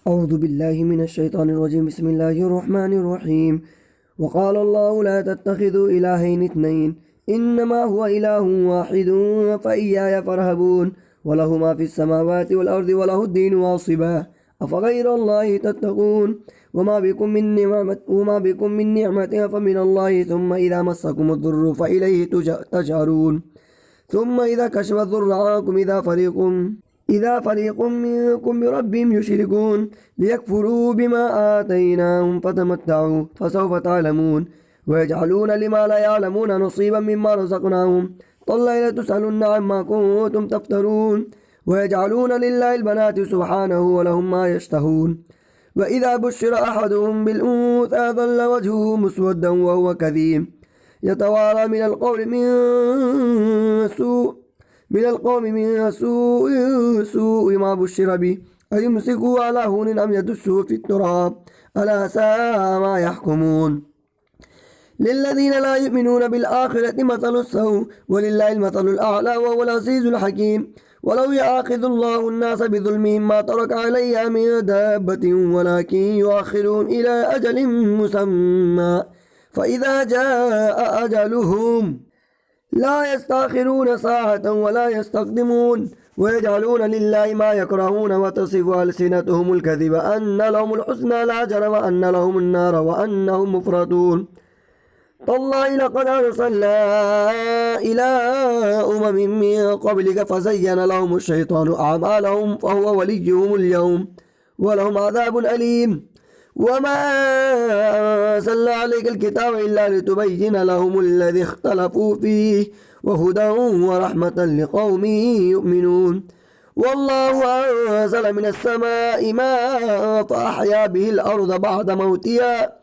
أعوذ بالله من الشيطان الرجيم. بسم الله الرحمن الرحيم. وقال الله لا تتخذوا إلهين اثنين إنما هو إله واحد فإياي فارهبون وله ما في السماوات والأرض وله الدين واصبا أفغير الله تتقون وما بكم من نعمة فمن الله ثم إذا مسكم الضر فإليه تجأرون ثم إذا كشف الضر عنكم إذا فريق منكم بربهم يشركون ليكفروا بما آتيناهم فتمتعوا فسوف تعلمون ويجعلون لما لا يعلمون نصيبا مما رزقناهم تالله لتسألن عما كنتم تفترون ويجعلون لله البنات سبحانه ولهم ما يشتهون وإذا بشر أحدهم بالأنثى ظل وجهه مسودا وهو كظيم يتوارى من القوم من سوء ما بشر به أيمسكوا على هون أم يدسوا في التراب ألا ساء ما يحكمون للذين لا يؤمنون بالآخرة مثل السوء ولله المثل الأعلى وهو العزيز الحكيم ولو يأخذ الله الناس بظلمهم ما ترك عليها من دابة ولكن يؤخرون إلى أجل مسمى فإذا جاء أجلهم لا يستأخرون ساعة ولا يستقدمون ويجعلون لله ما يكرهون وتصف ألسنتهم الكذب أن لهم الحسنى لا جرم أن لهم النار وأنهم مفرطون تالله لقد أرسلنا إلى أمم من قبلك فزين لهم الشيطان أعمالهم فهو وليهم اليوم ولهم عذاب أليم وما أنزلنا عليك الكتاب إلا لتبين لهم الذي اختلفوا فيه وهدى ورحمة لقوم يؤمنون والله أنزل من السماء ماء فأحيا به الأرض بعد موتها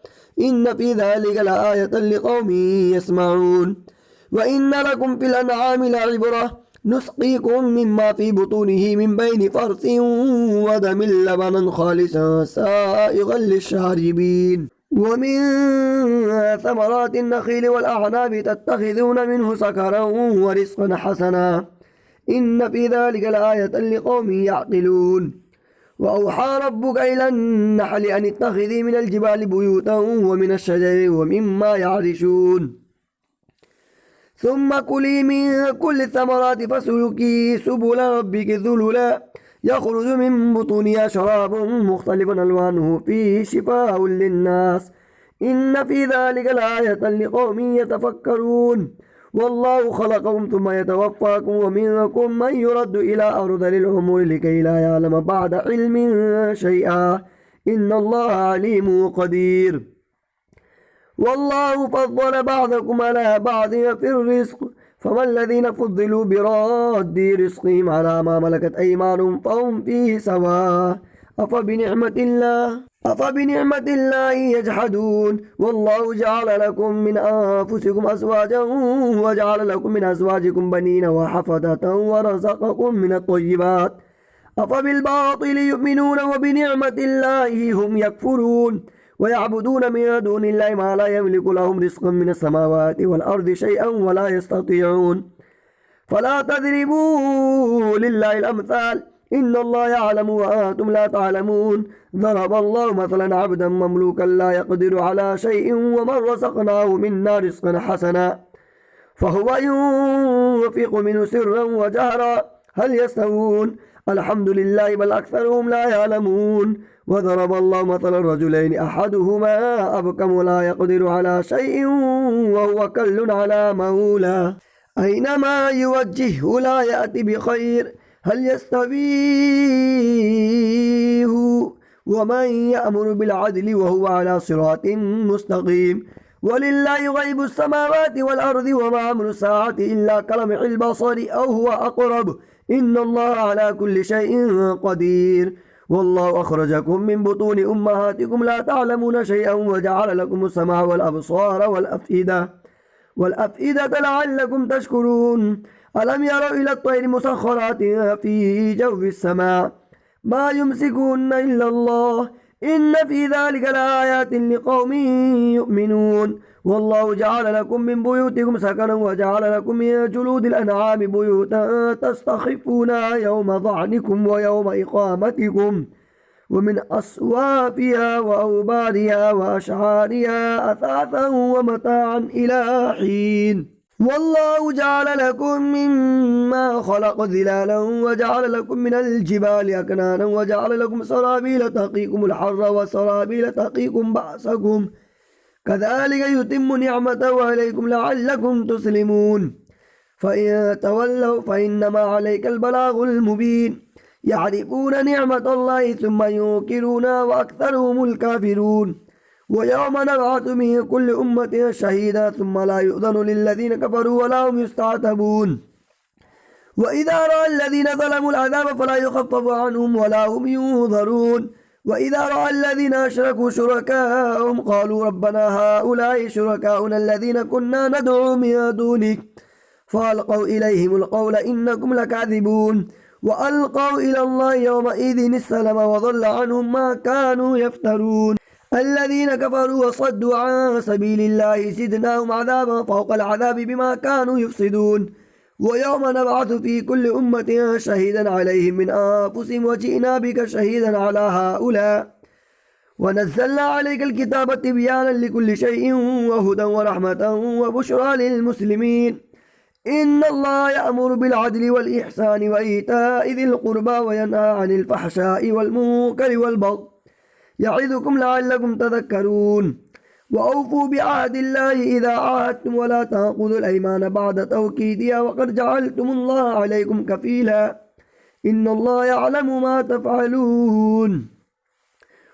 إن في ذلك لآية لقوم يسمعون وإن لكم في الأنعام لعبرة نسقيكم مما في بطونه من بين فرث ودم لبنا خالصا سائغا للشاربين ومن ثمرات النخيل والأعناب تتخذون منه سكرا ورزقا حسنا إن في ذلك لآية لقوم يعقلون وأوحى ربك إلى النحل أن اتخذي من الجبال بيوتا ومن الشجر ومما يعرشون ثم كلي من كل الثمرات فاسلكي سبل ربك ذللا يخرج من بطونها شراب مختلف ألوانه فيه شفاء للناس إن في ذلك لآية لقوم يتفكرون والله خلقكم ثم يتوفاكم ومنكم من يرد إلى أرض العمر لكي لا يعلم بعد علم شيئا إن الله عليم قدير والله فضل بعضكم على بعض في الرزق فما الذين فضلوا براد رزقهم على ما ملكت أيمانهم فهم فيه سواء أفبنعمة الله يجحدون والله جعل لكم من أنفسكم أزواجا وجعل لكم من أزواجكم بنين وحفدة ورزقكم من الطيبات أفبالباطل يؤمنون وبنعمة الله هم يكفرون ويعبدون من دون الله ما لا يملك لهم رزقا من السماوات والأرض شيئا ولا يستطيعون فلا تضربوا لله الأمثال إن الله يعلم وأنتم لا تعلمون ضرب الله مثلا عبدا مملوكا لا يقدر على شيء ومن رزقناه منا رزقا حسنا فهو ينفق منه سرا وجهرا هل يستوون الحمد لله بل أكثرهم لا يعلمون وضرب الله مثلا رجلين أحدهما أبكم لا يقدر على شيء وهو كل على مولاه أينما يوجهه لا يأتي بخير هل يستويه ومن يأمر بالعدل وهو على صراط مستقيم ولله غيب السماوات والأرض وما أمر الساعة إلا كلمح البصر أو هو أقرب إن الله على كل شيء قدير والله أخرجكم من بطون أمهاتكم لا تعلمون شيئا وجعل لكم السمع والأبصار والأفئدة لعلكم تشكرون ألم يروا إلى الطير مسخرات في جو السماء ما يمسكون إلا الله إن في ذلك لآيات لقوم يؤمنون والله جعل لكم من بيوتكم سكنا وجعل لكم من جلود الأنعام بيوتا تستخفونها يوم ظعنكم ويوم إقامتكم ومن أصوافها وأوبارها وأشعارها أثاثا ومتاعا إلى حين. والله جعل لكم مما خلق ظلالا وجعل لكم من الجبال أكنانا وجعل لكم سرابيل تقيكم الحر وسرابيل تقيكم بأسكم كذلك يتم نعمته عليكم لعلكم تسلمون. فإن تولوا فإنما عليك البلاغ المبين. يعرفون نعمة الله ثم ينكرونها وأكثرهم الكافرون. ويوم نبعث من كل أمة شهيدا ثم لا يؤذن للذين كفروا ولا هم يستعتبون. وإذا رأى الذين ظلموا العذاب فلا يخفف عنهم ولا هم ينظرون. وإذا رأى الذين أشركوا شركاءهم قالوا ربنا هؤلاء شركاؤنا الذين كنا ندعو من دونك فألقوا إليهم القول إنكم لكاذبون. وألقوا إلى الله يومئذ السلام وضل عنهم ما كانوا يفترون. الذين كفروا وصدوا عن سبيل الله زدناهم عذابا فوق العذاب بما كانوا يفسدون. ويوم نبعث في كل أمة شهيدا عليهم من أنفسهم وجئنا بك شهيدا على هؤلاء ونزلنا عليك الكتاب تبيانا لكل شيء وهدى ورحمة وبشرى للمسلمين. إن الله يأمر بالعدل والإحسان وإيتاء ذي القربى وينهى عن الفحشاء والمنكر والبغي يعظكم لعلكم تذكرون. وأوفوا بعهد الله إذا عاهدتم ولا تنقضوا الأيمان بعد توكيدها وقد جعلتم الله عليكم كفيلا إن الله يعلم ما تفعلون.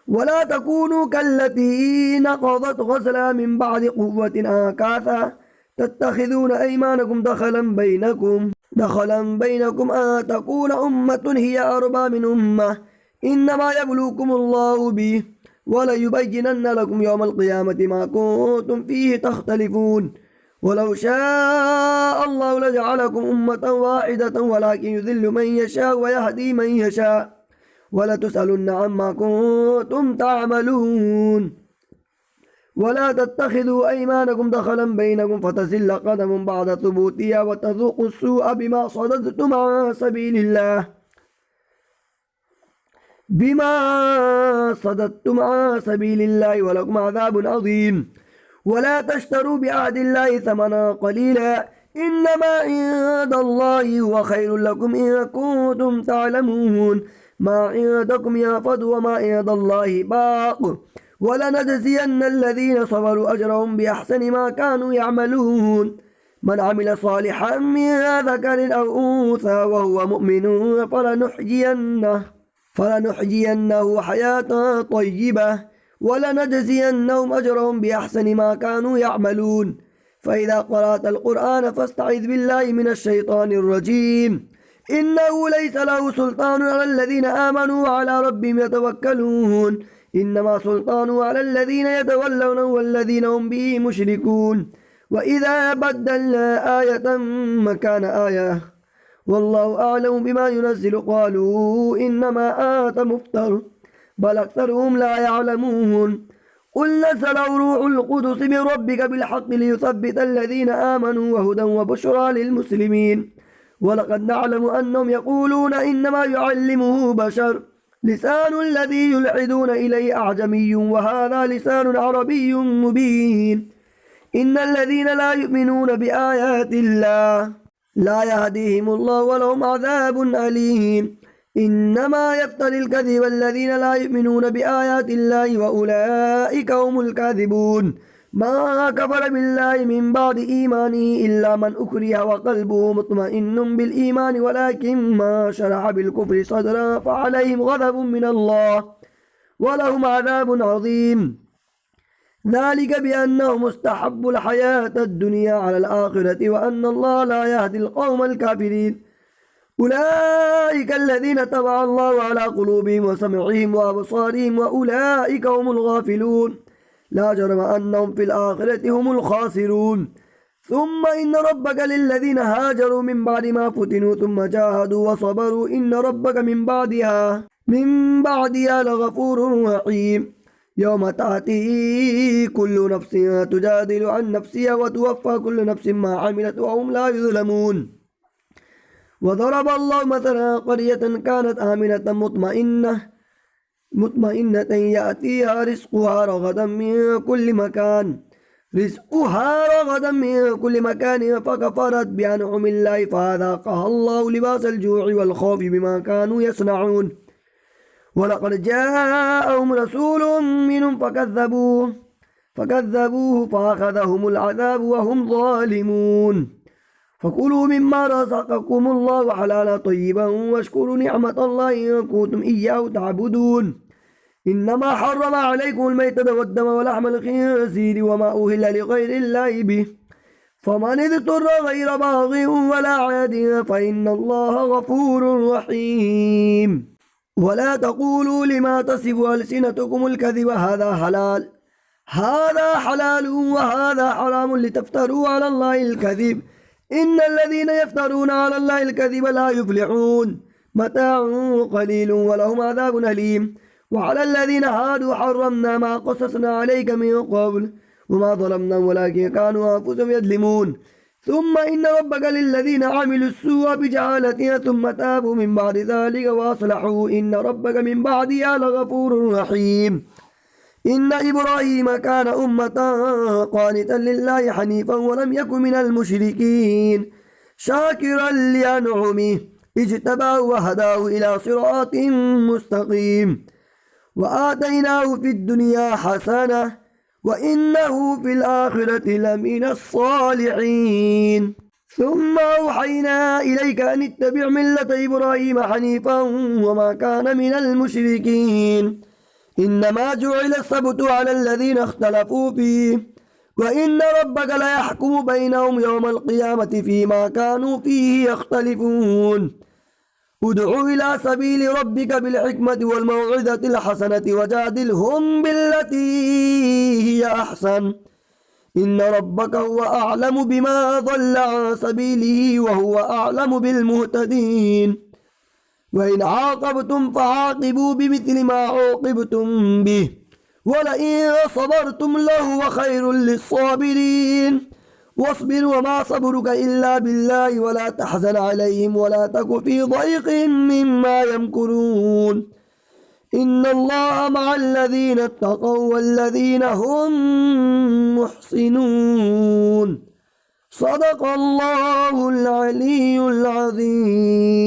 ولا تكونوا كالتي نقضت غزلها من بعد قوة أنكاثا تتخذون أيمانكم دخلا بينكم أن تكون أمة هي أربى من أمة إنما يبلوكم الله به وليبينن لكم يوم القيامة ما كنتم فيه تختلفون. ولو شاء الله لجعلكم أمة واحدة ولكن يذل من يشاء ويهدي من يشاء ولتسألن عما كنتم تعملون. ولا تتخذوا أيمانكم دخلا بينكم فتزل قدم بعد ثبوتها وتذوقوا السوء بما صددتم عن سبيل الله ولكم عذاب عظيم. ولا تشتروا بعهد الله ثمنا قليلا إنما عند الله هو خير لكم إن كنتم تعلمون. ما عندكم ينفد وما عند الله باق ولنجزين الذين صبروا أجرهم بأحسن ما كانوا يعملون. من عمل صالحا من ذكر أو أنثى وهو مؤمن فلنحيينه حياة طيبة ولنجزينهم أجرهم بأحسن ما كانوا يعملون. فإذا قرأت القرآن فاستعذ بالله من الشيطان الرجيم إنه ليس له سلطان على الذين آمنوا وعلى ربهم يتوكلون. إنما سلطانه على الذين يتولونه والذين هم به مشركون. وإذا بدلنا آية مكان آية والله أعلم بما ينزل قالوا إنما أنت مفتر بل أكثرهم لا يعلمون. قل نزله روح القدس من ربك بالحق ليثبت الذين آمنوا وهدى وبشرى للمسلمين. ولقد نعلم أنهم يقولون إنما يعلمه بشر لسان الذي يلحدون إليه أعجمي وهذا لسان عربي مبين. إن الذين لا يؤمنون بآيات الله لا يهديهم الله ولهم عذاب أليم. إنما يفتري الكذب الذين لا يؤمنون بآيات الله وأولئك هم الكاذبون. ما كفر بالله من بعد إيمانه إلا من أكره وقلبه مطمئن بالإيمان ولكن ما شرح بالكفر صدرا فعليهم غضب من الله ولهم عذاب عظيم. ذلك بأنهم استحبوا الحياة الدنيا على الآخرة وأن الله لا يهدي القوم الكافرين. أولئك الذين طبع الله على قلوبهم وسمعهم وأبصارهم وأولئك هم الغافلون. لا جرم أنهم في الآخرة هم الخاسرون. ثم إن ربك للذين هاجروا من بعد ما فتنوا ثم جاهدوا وصبروا إن ربك من بعدها لغفور رحيم. يوم تأتي كل نفس تجادل عن نفسها وتوفى كل نفس ما عملت وهم لا يظلمون. وضرب الله مثلا قرية كانت آمنة مطمئنة مطمئنة يأتيها رزقها رغدا من كل مكان فكفرت بأنعم الله فأذاقها الله لباس الجوع والخوف بما كانوا يصنعون ولقد جاءهم رسول منهم فكذبوه فأخذهم العذاب وهم ظالمون فكلوا مما رزقكم الله حلالا طيبا واشكروا نعمة الله إن كنتم إياه تعبدون إنما حرم عليكم الميتة والدم ولحم الخنزير وما أهل لغير الله به فمن اضطر غير باغ ولا عاد فإن الله غفور رحيم ولا تقولوا لما تصف ألسنتكم الكذب هذا حلال وهذا حرام لتفتروا على الله الكذب إن الذين يفترون على الله الكذب لا يفلحون متاع قليل ولهم عذاب أليم وعلى الذين هادوا حرمنا ما قصصنا عليك من قبل وما ظلمناهم ولكن كانوا أنفسهم يظلمون ثم إن ربك للذين عملوا السوء بجهالة ثم تابوا من بعد ذلك وأصلحوا إن ربك من بعدها لغفور رحيم إن إبراهيم كان أمة قانتا لله حنيفا ولم يكن من المشركين شاكرا لأنعمه اجتباه وهداه إلى صراط مستقيم وآتيناه في الدنيا حسنة وإنه في الآخرة لمن الصالحين ثم أوحينا إليك أن اتبع ملة إبراهيم حنيفا وما كان من المشركين إنما جعل السبت على الذين اختلفوا فيه وإن ربك ليحكم بينهم يوم القيامة فيما كانوا فيه يختلفون ادع إلى سبيل ربك بالحكمة والموعظة الحسنة وجادلهم بالتي هي أحسن إن ربك هو أعلم بما ضل عن سبيله وهو أعلم بالمهتدين وإن عاقبتم فعاقبوا بمثل ما عوقبتم به ولئن صبرتم لهو خير للصابرين واصبر وما صبرك إلا بالله ولا تحزن عليهم ولا تك في ضيق مما يمكرون إن الله مع الذين اتقوا والذين هم محسنون صدق الله العلي العظيم.